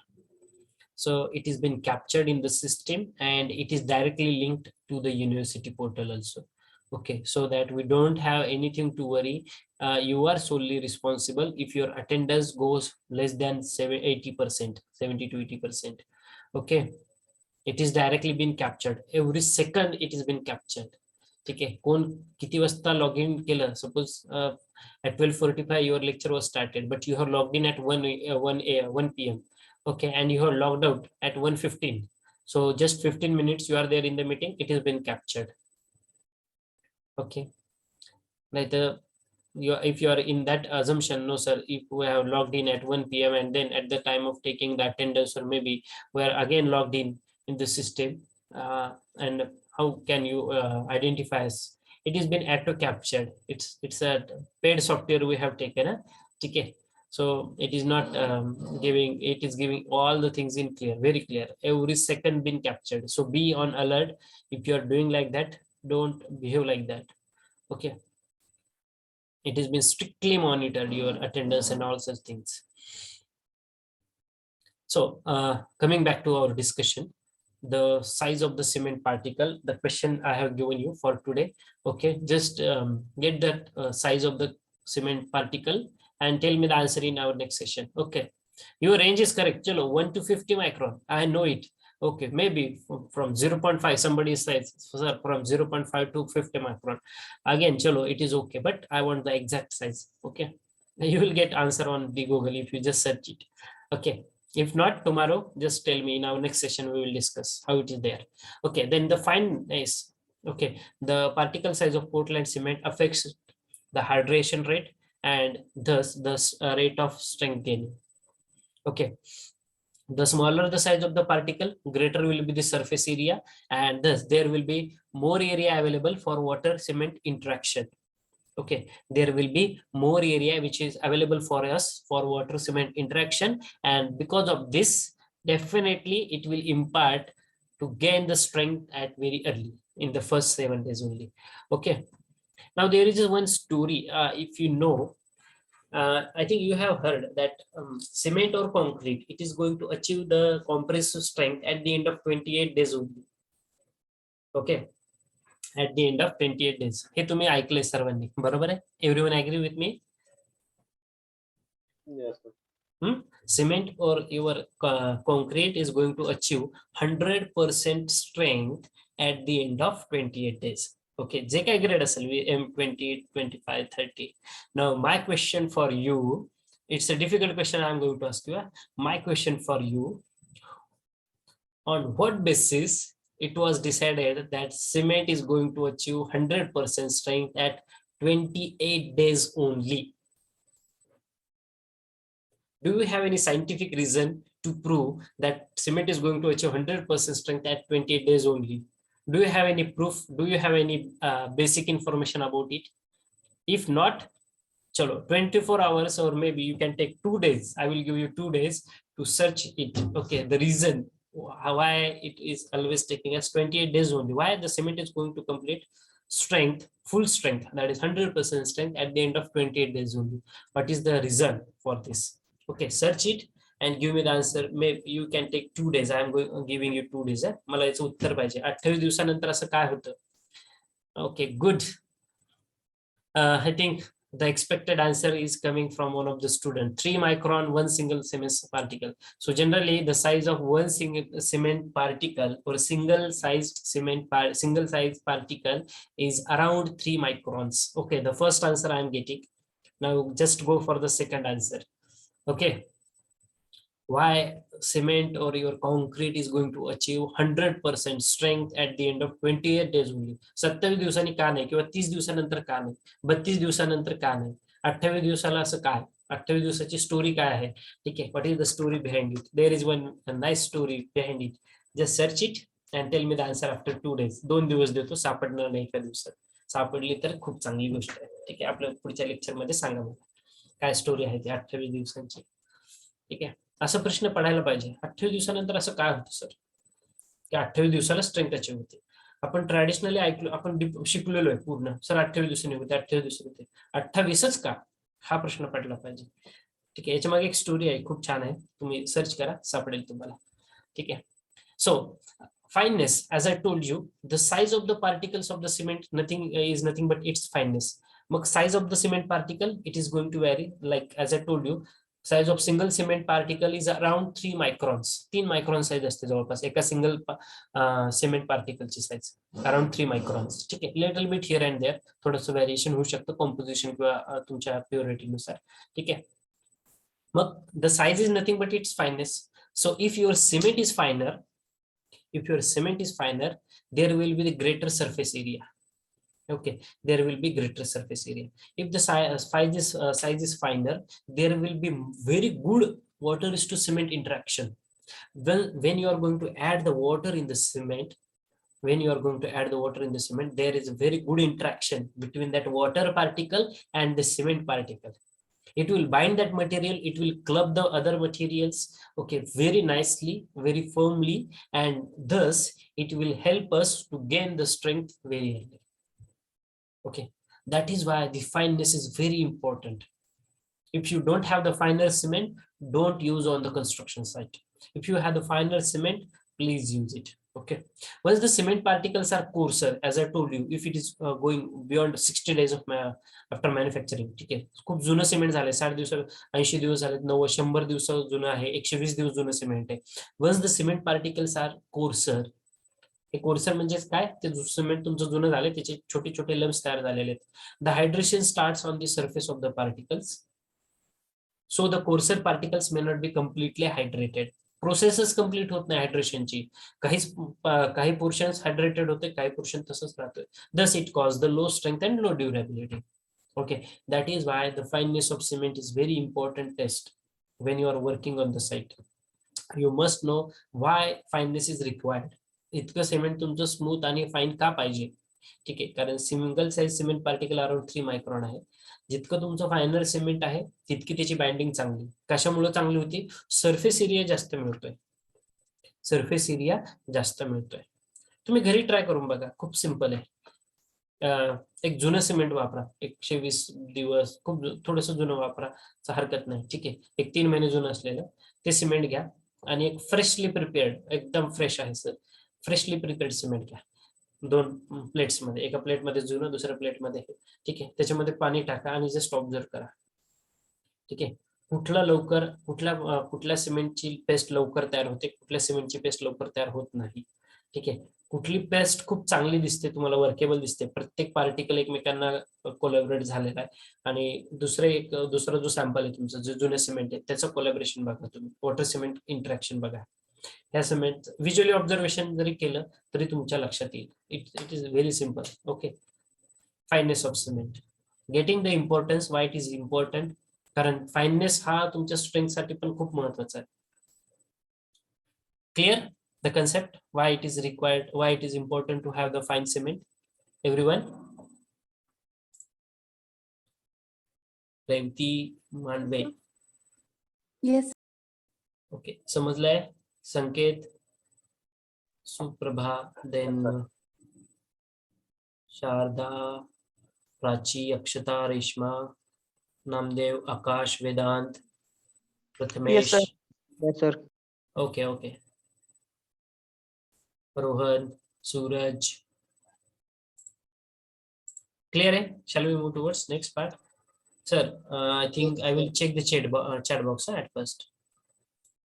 So it has been captured in the system and it is directly linked to the university portal also. Okay, so that we don't have anything to worry. You are solely responsible if your attendance goes less than 80%, 70 to 80%. Okay, it is directly been captured. Every second it has been captured. ठीक आहे, कोण किती वाजता log in केलं, suppose at 12:45 your lecture was started, but you have logged in at 1 p.m. Okay, and you have logged out at 1:15. So just 15 minutes you are there in the meeting, it has been captured. Okay, like if you are in that assumption, no sir, if we have logged in at 1 p.m. and then at the time of taking the attendance, or maybe we are again logged in the system, and how can you identify us? It has been auto captured. It's a paid software we have taken. Okay, so it is not giving, it is giving all the things in clear, very clear, every second been captured. So be on alert. If you are doing like that, don't behave like that. Okay, it has been strictly monitored, your attendance and all such things. So coming back to our discussion, the size of the cement particle, the question I have given you for today. Okay, just get that size of the cement particle and tell me the answer in our next session. Okay, your range is correct. Chalo, 1 to 50 micron, I know it. Okay, maybe from 0.5 somebody says from 0.5 to 50 micron. Again, chalo, it is okay, but I want the exact size. Okay, you will get answer on the Google if you just search it. Okay, if not tomorrow, just tell me. In our next session we will discuss how it is there. Okay, then the fine is, okay, the particle size of Portland cement affects the hydration rate and thus the rate of strength gaining. Okay, the smaller the size of the particle, greater will be the surface area, and thus there will be more area available for water cement interaction. Okay, there will be more area which is available for us for water cement interaction, and because of this, definitely it will impart to gain the strength at very early in the first 7 days only. Okay, now there is one story, if you know, I think you have heard that cement or concrete, it is going to achieve the compressive strength at the end of 28 days only. Okay at the end of 28 days. हे तुम्ही ऐकलंय सर्वांनी, बरोबर आहे? Everyone agree with me? Yes, sir. Cement or your concrete is going to achieve 100% strength at the end of 28 days. Okay, जे काय grade असेल M20, 25, 30. Now my question for you, it's a difficult question I'm going to ask you. My question for you, on what basis it was decided that cement is going to achieve 100% strength at 28 days only? Do you have any scientific reason to prove that cement is going to achieve 100% strength at 28 days only? Do you have any proof? Do you have any basic information about it? If not, chalo, 24 hours or maybe you can take 2 days. I will give you 2 days to search it. Okay, the reason why it is always taking us 28 days only. Why the cement is going to complete strength, full strength, that is 100% strength at the end of 28 days only. What is the reason for this? Okay, search it and give me the answer. Maybe you can take 2 days. I am giving you 2 days. मला याचं उत्तर पाहिजे. 28 दिवसानंतर असं काय होतं? Okay, good. I think the expected answer is coming from one of the student. 3 micron, one single cement particle. So generally, the size of one single cement particle or single sized particle is around 3 microns. Okay, the first answer I am getting. Now just go for the second answer. Okay, why cement or your concrete is going to achieve 100% strength at the end of 28 days only? 27 दिवसांनी का नाही, किंवा 30 दिवसानंतर का नाही, 32 दिवसानंतर का नाही, 28 दिवसाला असं काय? 28 दिवसाची स्टोरी काय आहे? ठीक आहे, what is the story behind it? There is one nice story behind it. Just search it and tell me the answer after 2 days. 2 दिवस देतो, सापडणार नाही एका दिवसात. सापडली तर खूप चांगली गोष्ट आहे. ठीक आहे, आपल्या पुढच्या लेक्चर मध्ये सांगा मला काय स्टोरी आहे ती 28 दिवसांची. ठीक आहे, असा प्रश्न पडायला पाहिजे. 28 दिवसानंतर असं काय होतं सर, की 28 दिवसाला स्ट्रेंथ अचीव होते? आपण ट्रॅडिशनली ऐकलो, आपण शिकलेलो आहे पूर्ण, सर 28 दिवसांनी होते, 28 दिवसांनी होते. 28च का, हा प्रश्न पडला पाहिजे. ठीक आहे, याच्या मागे एक स्टोरी आहे, खूप छान आहे, तुम्ही सर्च करा, सापडेल तुम्हाला. ठीक आहे, सो fineness, as I told you, the size of the particles of the cement is nothing but its fineness. Mug size of the cement particle, it is going to vary, like as I told you, size of single cement particle is around 3 microns. 3 micron size असते जवळपास एका single cement पार्टिकलची size, around 3 microns. ठीक आहे, little bit here and there, थोडंसं variation होऊ शकतं composition किंवा तुमच्या प्युरिटीनुसार. ठीक आहे, मग the size is nothing but it's fineness. So if your cement is finer, there will be the greater surface area. Okay, there will be greater surface area. If the size is finer, there will be very good water is to cement interaction. When you are going to add the water in the cement, there is a very good interaction between that water particle and the cement particle. It will bind that material, it will club the other materials, okay, very nicely, very firmly, and thus it will help us to gain the strength very early. Okay, that is why the fineness is very important. If you don't have the finer cement, don't use on the construction site. If you have the finer cement, please use it. Okay, once the cement particles are coarser, as I told you, if it is going beyond 60 days of after manufacturing, ठीक आहे, खूप जुनं cement झालंय, 60 दिवस 80 दिवस झाले, 90 100 दिवस जुनं आहे, 120 दिवस जुनं सिमेंट आहे. Once the cement particles are coarser, हे कोर्सर म्हणजे काय, ते सिमेंट तुमचं जुनं झालंय, त्याचे छोटे छोटे लम्स तयार झालेले आहेत. The hydration starts on the surface of the particles, so the coarser particles may not be completely hydrated. प्रोसेसच कम्प्लीट होत नाही हायड्रेशनची, काही पोर्शन्स हायड्रेटेड होते, काही पोर्शन तसंच राहतोय. Thus it cause the low strength and low durability. Okay, that is why the fineness of cement is very important test when you are working on the site. You must know why fineness is required. इतकं cement तुमचं smooth आणि fine का पाहिजे? ठीक आहे, कारण single size cement particle around 3 micron आहे. जितकं तुमचं फायनर सिमेंट आहे तितकी त्याची बाइंडिंग चांगली. कशामुळे चांगली होती? सरफेस एरिया जास्त मिळतोय, तुम्ही घरी ट्राय करून बघा, खूप सिंपल आहे. एक जुनं सिमेंट वापरा, 120 दिवस, खूप थोडंसं जुनं वापरा, हरकत नाही. ठीक आहे, एक 3 महिने जुनं असलेलं ते सिमेंट घ्या आणि एक फ्रेशली प्रिपेअर्ड, एकदम फ्रेश आहे सर, फ्रेशली प्रिपेअर्ड सिमेंट घ्या. दोन प्लेट्स मध्ये, एका प्लेट मध्ये जुनं, दुसऱ्या प्लेट मध्ये हे. ठीक आहे, त्याच्यामध्ये पाणी टाका आणि जस्ट ऑब्झर्व करा. ठीक आहे, कुठल्या सिमेंटची पेस्ट लवकर तयार होते, कुठल्या सिमेंटची पेस्ट लवकर तयार होत नाही. ठीक आहे, कुठली पेस्ट खूप चांगली दिसते, तुम्हाला वर्केबल दिसते, प्रत्येक पार्टिकल एकमेकांना कोलॅबरेट झालेला आहे, आणि दुसरा जो सॅम्पल आहे तुमचं, जो जुने सिमेंट आहे त्याचं कोलॅबरेशन बघा तुम्ही, वॉटर सिमेंट इंटरॅक्शन बघा. ह्या सिमेंट व्हिज्युअली ऑब्झर्वेशन जरी केलं तरी तुमच्या लक्षात येईल. It is very simple. Okay, fineness of cement, getting the importance, why it is important, कारण फायनेस हा तुमच्या स्ट्रेंथ साठी पण खूप महत्वाचा आहे. Clear the concept, why it is required, why it is important to have the fine cement. Everyone, Revati Mandave, yes. Okay, समजलंय. Sanket, Suprabha, then Sharada, Prachi, Akshata, Reshma, Namdev, Aakash, Vedant, Prathamesh. Yes, sir. Okay okay, Rohan, Suraj. Clear है? Shall we move towards next part? Sir, I think I will check the chat box at first.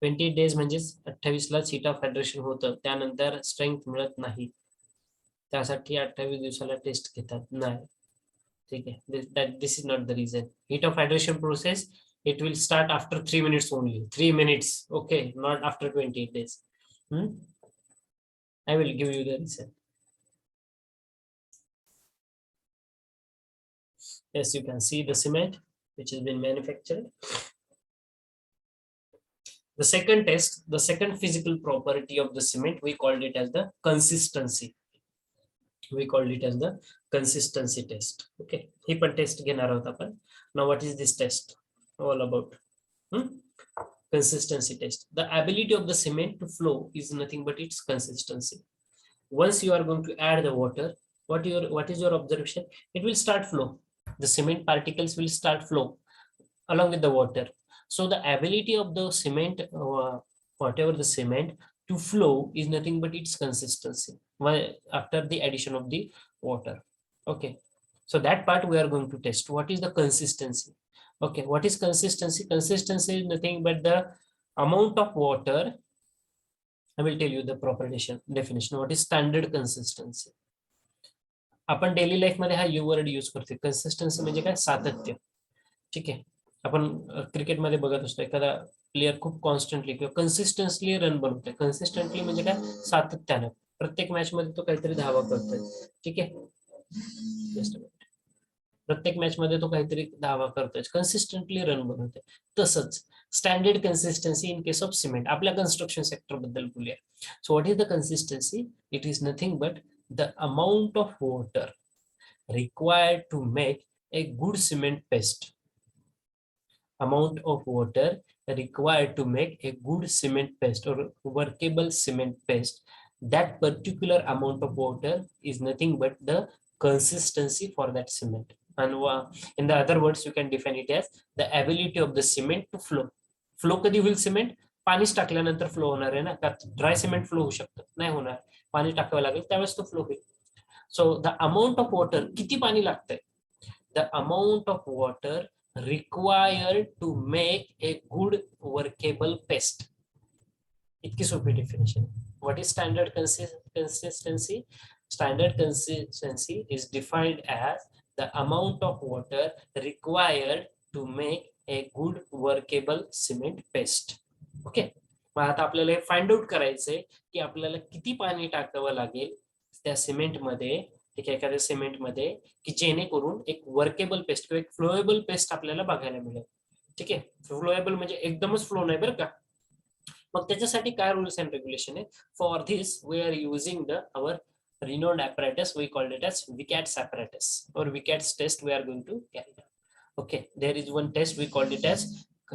28 days म्हणजेच 28 ला seat of hydration होतं, त्यानंतर strength मिळत नाही, त्यासाठी 28 दिवसाला test घेतात. नाही, ठीक आहे, this is not the reason. Heat of hydration process, it will start after 3 minutes only. 3 minutes, okay, not after 28 days. I will give you the reason. Yes, you can see the cement which has been manufactured. The second test, the second physical property of the cement, we called it as the consistency. We called it as the consistency test. Okay, he पण test घेणार आहोत आपण. Now what is this test all about? Consistency test. The ability of the cement to flow is nothing but its consistency. Once you are going to add the water, what is your observation? It will start flow. The cement particles will start flow along with the water. So the ability of the cement, whatever the cement, to flow is nothing but its consistency after the addition of the water. Okay, so that part we are going to test. What is the consistency? Okay, what is consistency? Consistency is nothing but the amount of water. I will tell you the proper definition. What is standard consistency? आपण daily life मध्ये हा you word use करतो. Consistency म्हणजे काय? सातत्य. ठीक आहे, आपण क्रिकेटमध्ये बघत असतो, एखादा प्लेअर खूप कॉन्स्टंटली किंवा कन्सिस्टन्सली रन बनवतोय. कन्सिस्टंटली म्हणजे काय? सातत्यानं प्रत्येक मॅच मध्ये तो काहीतरी धावा करतोय. ठीक आहे, प्रत्येक मॅच मध्ये तो काहीतरी धावा करतोय, कन्सिस्टंटली रन बनवतोय. तसंच standard consistency in case of cement. आपल्या कन्स्ट्रक्शन सेक्टर बद्दल बोलूया. So what is the consistency? It is nothing but the amount of water required to make a good cement paste. Amount of water required to make a good cement paste or workable cement paste. That particular amount of water is nothing but the consistency for that cement. And in the other words, you can define it as the ability of the cement to flow. Flow कधी होईल cement? पाणीच टाकल्यानंतर flow होणार आहे ना, का dry cement flow होऊ शकतं? नाही होणार, पाणी टाकावं लागेल त्यावेळेस तो फ्लो होईल. So the amount of water, किती पाणी लागतंय? The amount of water required to make a good workable paste. इतकी सोपी definition. What is standard consistency? Standard consistency is defined as the amount of water required to make a good workable cement paste. Okay, मग आता आपल्याला हे find out करायचंय की आपल्याला किती पाणी टाकावं लागेल त्या सिमेंटमध्ये, ठीक आहे, एखाद्या सिमेंटमध्ये, की जेणेकरून एक वर्केबल पेस्ट किंवा एक फ्लोएबल पेस्ट आपल्याला बघायला मिळेल. ठीक आहे, फ्लोएबल म्हणजे एकदमच फ्लो नाही बरं का. मग त्याच्यासाठी काय रूल्स अँड रेग्युलेशन आहे? For this we are using our renowned apparatus. We called it as Vicats apparatus or Vicats test we are going to carry out. Okay, there is one test we called it as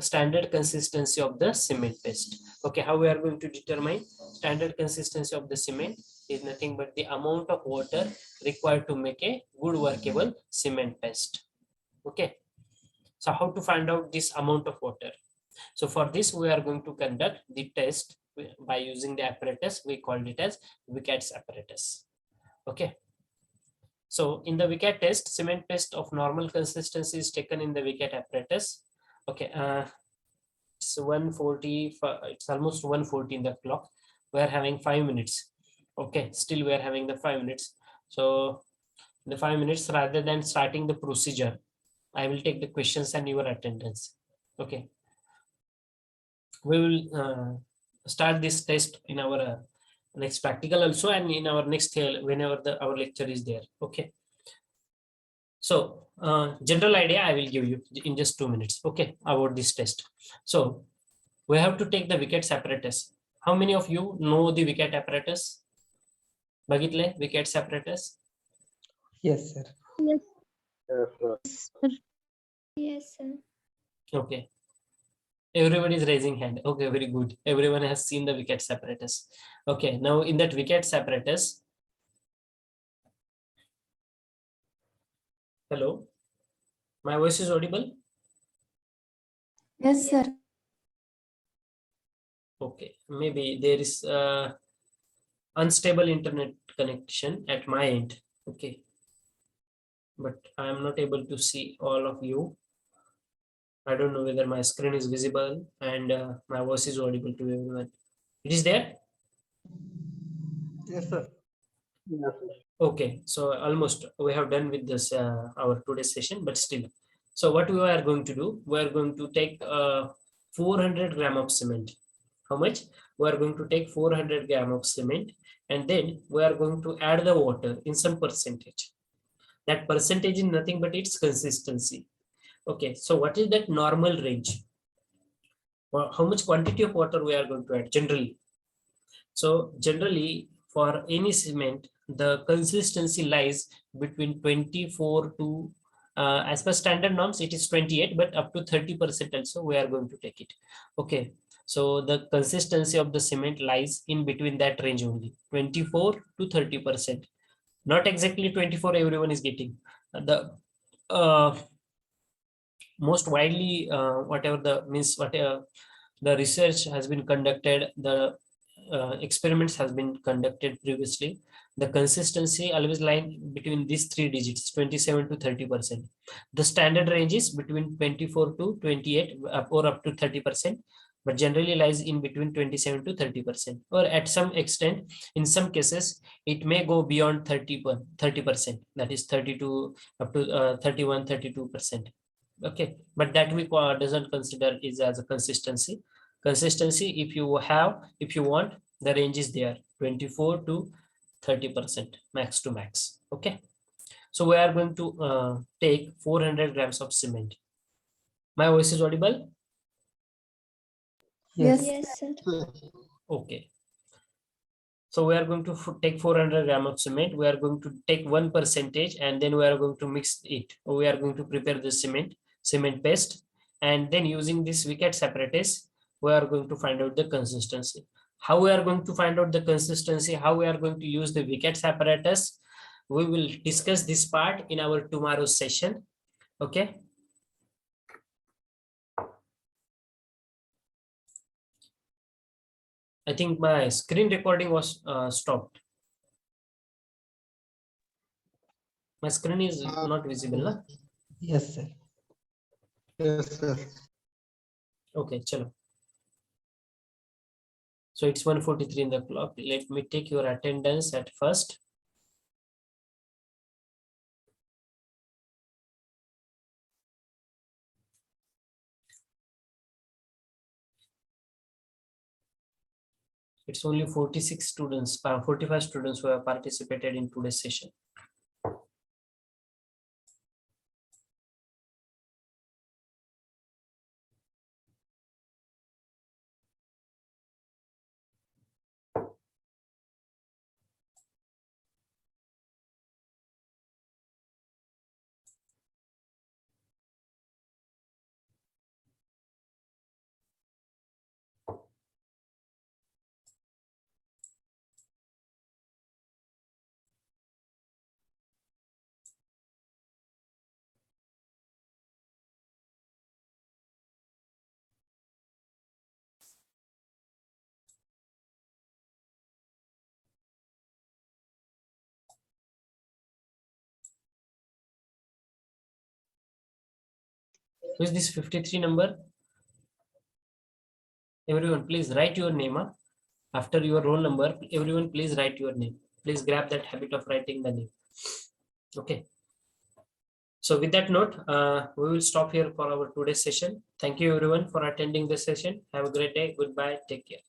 standard consistency of the cement paste. Okay, how we are going to determine standard consistency of the cement? Is nothing but the amount of water required to make a good workable cement paste. Okay, so how to find out this amount of water? So for this we are going to conduct the test by using the apparatus. We called it as Vicats apparatus. Okay. So in the Vicat test, cement paste of normal consistency is taken in the Vicat apparatus. Okay. It's 1:40. It's almost 1:40 in the clock. We are having 5 minutes. Okay. Still we are having the 5 minutes. So in the 5 minutes, rather than starting the procedure, I will take the questions and your attendance. Okay. We will start this test in our next practical also, and in our next whenever our lecture is there. Okay. So general idea I will give you in just 2 minutes. Okay, about this test. So we have to take the Vicat apparatus. How many of you know the Vicat apparatus? Bagitle Vicat apparatus. Yes, sir. Yes, Yes, sir. sir. Yes, sir. Okay. Everybody is raising hand. Okay, very good. Everyone has seen the Vicat apparatus. Okay, now in that Vicat apparatus. Hello, my voice is audible. Yes, sir. Okay, maybe there is unstable internet connection at my end. Okay, but I am not able to see all of you. I don't know whether my screen is visible and my voice is audible to everyone. It is there? Yes, sir. Yes, sir. Okay, so almost we have done with this our today's session, but still. So what we are going to do, we are going to take 400 gram of cement. How much? We are going to take 400 gram of cement, and then we are going to add the water in some percentage. That percentage is nothing but its consistency. Okay, so what is that normal range? How much quantity of water we are going to add generally? So generally for any cement, the consistency lies between 24 to as per standard norms, it is 28, but up to 30% also we are going to take it. Okay. So the consistency of the cement lies in between that range only, 24 to 30%. Not exactly 24 everyone is getting. The most widely whatever the means whatever the research has been conducted, the experiments has been conducted previously, the consistency always lie between these three digits, 27 to 30%. The standard range is between 24 to 28 or up to 30%, but generally lies in between 27 to 30%, or at some extent in some cases it may go beyond 30%, that is 32 up to 31 32%. Okay, but that we doesn't consider is as a consistency. Consistency, if you want, the range is there, 24 to 30% max to max. Okay, so we are going to take 400 grams of cement. My voice is audible? Yes. Yes, sir. Okay, so we are going to take 400 gram of cement. We are going to take 1%, and then we are going to mix it. We are going to prepare the cement paste, and then using this Vicat apparatus, we are going to find out the consistency. How we are going to find out the consistency? How we are going to use the Vicat apparatus? We will discuss this part in our tomorrow's session. Okay. I think my screen recording was stopped. My screen is not visible, na? Yes, sir. Yes, sir. Okay, chalo. So it's 1:43 in the clock. Let me take your attendance at first. It's only 46 students, 45 students who have participated in today's session. Who is this 53 number? Everyone, please write your name. After your roll number, everyone, please write your name. Please grab that habit of writing the name. Okay. So with that note, we will stop here for our today's session. Thank you everyone for attending this session. Have a great day. Goodbye. Take care.